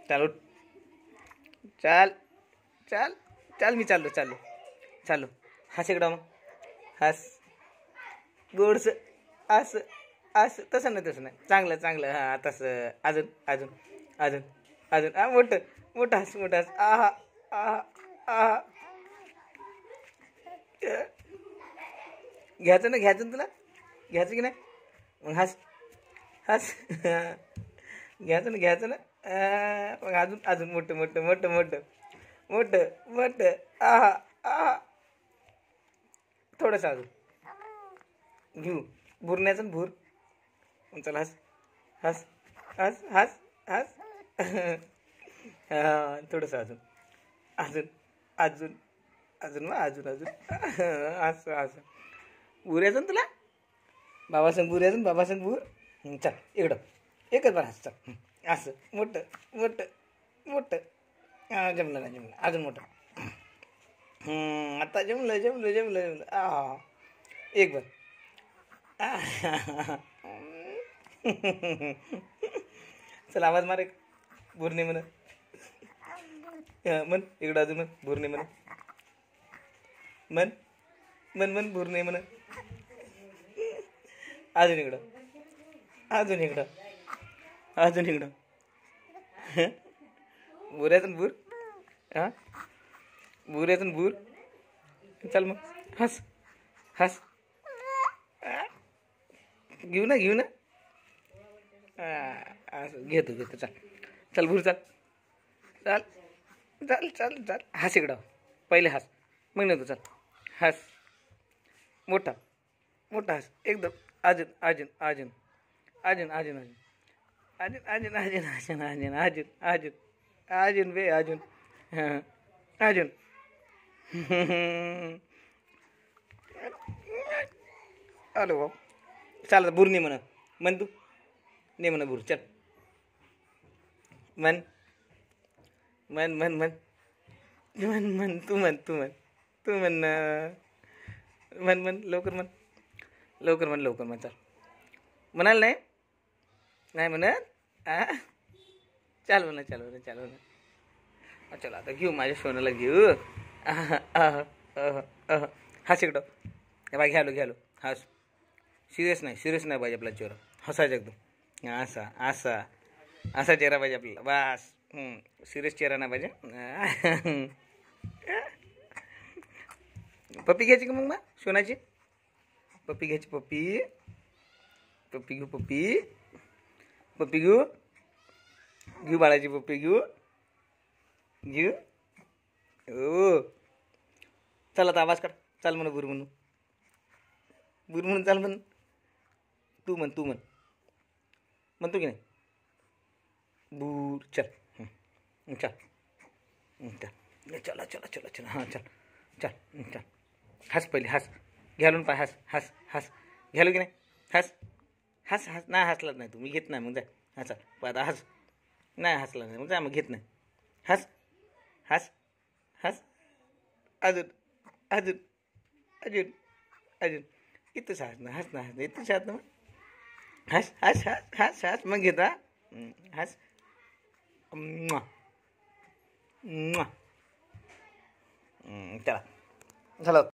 चाल उठ चाल चाल चाल मी चाललो चाललो चाललो हस इकडं मग हस गोडस असं असं तसं नाही चांगलं चांगलं हां तसं अजून अजून अजून अजून हा मोठं मोठं हस मोठं हस आहा आहा आहा घ्यायचं ना तुला घ्यायचं की नाही मग हस हस घ्यायचं ना मग अजून अजून मोठं मोठं मोठं मोठं मोठं मोठं आहा आहा थोडंसं अजून घेऊ भुरण्याचं ना भूर मग चला हस हस हस हस हस हां थोडंसं अजून अजून अजून अजून मग अजून अजून असं असं भूर यायचं ना तुला बाबासंग भूर यायचं ना बाबासंग भूर चल इकडं एकच बार हस चल असं मोठं मोठं मोठं जमलं ना जमलं अजून मोठं आता जमलं जमलं जमलं जमलं एक बार चल आवाज मार एक भुरणे म्हण म्हण इकडं अजून म्हण भुरणे म्हण म्हण म्हण म्हण भुरणे म्हण अजून इकडं अजून इकडं अजून इकडं भुऱ्यातून भूर हां भुऱ्यातून भूर चल मग हस हस घेऊ ना असं घेतो चल चल भूर चल चल चल चल चल हस इकडं पहिले हस मग नाही तू चल हस मोठा मोठा हस एकदम अजून अजून अजून अजून अजून अजून अजून अजून अजून अजून अजून अजून अजून बे अजून हां अजून आलो भाऊ चाल भूर नाही म्हणा म्हण तू नाही म्हणा भूर चल म्हण म्हण म्हण म्हण म्हण म्हण तू म्हण तू म्हण तू म्हण म्हण म्हण लवकर म्हण लवकर म्हण चल म्हणाल नाही नाही म्हणत चाल म्हणा चला आता घेऊ माझ्या सोनाला घेऊ हस इकडं हे बाय घ्यालो हस सिरियस नाही पाहिजे आपला चेहरा हसायचं एकदम असा चेहरा पाहिजे आपल्याला बस सिरियस चेहरा नाही पाहिजे पप्पी घ्यायची का मग सोनाची पप्पी घ्यायची पप्पी घेऊ बाळाची पप्पी घेऊ हो चल आता आवाज काढ चाल म्हणून भूर म्हणून चाल म्हण तू म्हण म्हणतो की नाही भूर चल चल हां चल हस पहिले हस घ्यालून पाय हस घ्यालो की नाही हस नाही हसलाच नाही तू मी घेत नाही मग जाय हा चल आता हस नाही हसला नाही मग जा मग घेत नाही हस अजून इथंच हस ना इथंच हस ना हस मग घेता हस चला झालं